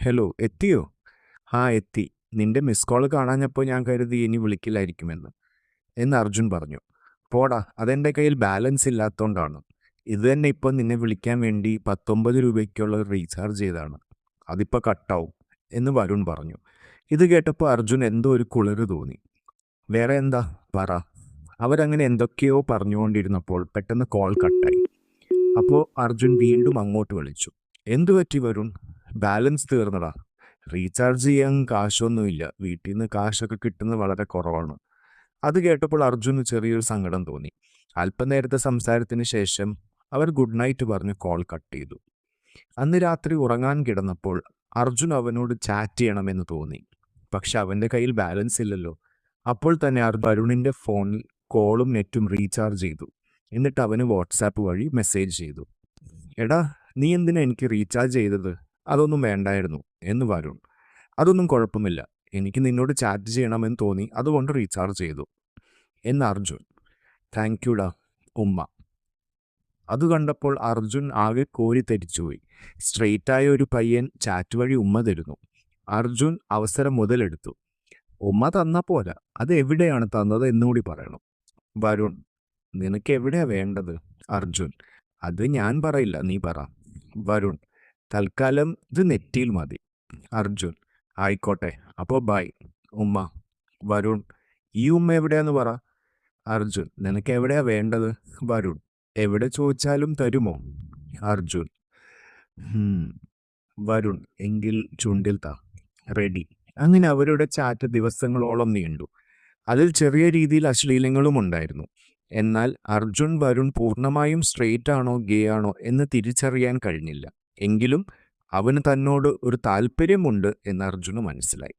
Hello, എത്തിയോ? എത്തി. നിന്റെ മിസ് കോൾ കാണാഞ്ഞപ്പോൾ ഞാൻ കരുതി ഇനി വിളിക്കില്ലായിരിക്കുമെന്ന് അർജുൻ പറഞ്ഞു. പോടാ, അതെൻ്റെ കയ്യിൽ ബാലൻസ് ഇല്ലാത്തതുകൊണ്ടാണ്. ഇത് തന്നെ ഇപ്പോൾ നിന്നെ വിളിക്കാൻ വേണ്ടി 19 രൂപയ്ക്കുള്ള റീചാർജ് ചെയ്താണ്. അതിപ്പോൾ കട്ടാവും എന്ന് വരുൺ പറഞ്ഞു. ഇത് കേട്ടപ്പോൾ അർജുൻ എന്തോ ഒരു കുളിര് തോന്നി. വേറെ എന്താ പറ. അവരങ്ങനെ എന്തൊക്കെയോ പറഞ്ഞുകൊണ്ടിരുന്നപ്പോൾ പെട്ടെന്ന് കോൾ കട്ടായി. അപ്പോൾ അർജുൻ വീണ്ടും അങ്ങോട്ട് വിളിച്ചു. എന്തു പറ്റി വരുൺ? ബാലൻസ് തീർന്നടാ. റീചാർജ് ചെയ്യാൻ കാശൊന്നുമില്ല. വീട്ടിൽ നിന്ന് കാശൊക്കെ കിട്ടുന്നത് വളരെ കുറവാണ്. അത് കേട്ടപ്പോൾ അർജുന് ചെറിയൊരു സങ്കടം തോന്നി. അല്പനേരത്തെ സംസാരത്തിന് ശേഷം അവർ ഗുഡ് നൈറ്റ് പറഞ്ഞ് കോൾ കട്ട് ചെയ്തു. അന്ന് രാത്രി ഉറങ്ങാൻ കിടന്നപ്പോൾ അർജുൻ അവനോട് ചാറ്റ് ചെയ്യണമെന്ന് തോന്നി. പക്ഷെ അവൻ്റെ കയ്യിൽ ബാലൻസ് ഇല്ലല്ലോ. അപ്പോൾ തന്നെ വരുണിൻ്റെ ഫോണിൽ കോളും നെറ്റും റീചാർജ് ചെയ്തു. എന്നിട്ട് അവന് വാട്സാപ്പ് വഴി മെസ്സേജ് ചെയ്തു. എടാ, നീ എന്തിനാ എനിക്ക് റീചാർജ് ചെയ്തത്? അതൊന്നും വേണ്ടായിരുന്നു എന്ന് വരുൺ. അതൊന്നും കുഴപ്പമില്ല, എനിക്ക് നിന്നോട് ചാറ്റ് ചെയ്യണമെന്ന് തോന്നി, അതുകൊണ്ട് റീചാർജ് ചെയ്തു എന്ന് അർജുൻ. താങ്ക് യുടാ ഉമ്മ. അത് കണ്ടപ്പോൾ അർജുൻ ആകെ കോരിത്തരിച്ചുപോയി. സ്ട്രെയിറ്റായ ഒരു പയ്യൻ ചാറ്റ് വഴി ഉമ്മ തരുന്നു. അർജുൻ അവസരം മുതലെടുത്തു. ഉമ്മ തന്ന പോലെ അത് എവിടെയാണ് തന്നത് എന്നുകൂടി പറയണം. വരുൺ, നിനക്ക് എവിടെയാ വേണ്ടത്? അർജുൻ, അത് ഞാൻ പറയില്ല, നീ പറ. വരുൺ, തൽക്കാലം ഇത് നെറ്റിയിൽ മതി. അർജുൻ, ആയിക്കോട്ടെ, അപ്പോൾ ബൈ ഉമ്മ. വരുൺ, ഈ ഉമ്മ എവിടെയാന്ന് പറ. അർജുൻ, നിനക്ക് എവിടെയാ വേണ്ടത്? വരുൺ, എവിടെ ചോദിച്ചാലും തരുമോ? അർജുൻ, വരുൺ, എങ്കിൽ ചുണ്ടിൽ താ. റെഡി. അങ്ങനെ അവരുടെ ചാറ്റ് ദിവസങ്ങളോളം നീണ്ടു. അതിൽ ചെറിയ രീതിയിൽ അശ്ലീലങ്ങളും ഉണ്ടായിരുന്നു. എന്നാൽ അർജുൻ വരുൺ പൂർണ്ണമായും സ്ട്രെയിറ്റ് ആണോ ഗേ ആണോ എന്ന് തിരിച്ചറിയാൻ കഴിഞ്ഞില്ല. എങ്കിലും അവന് തന്നോട് ഒരു താല്പര്യമുണ്ട് എന്ന് അർജുന് മനസ്സിലായി.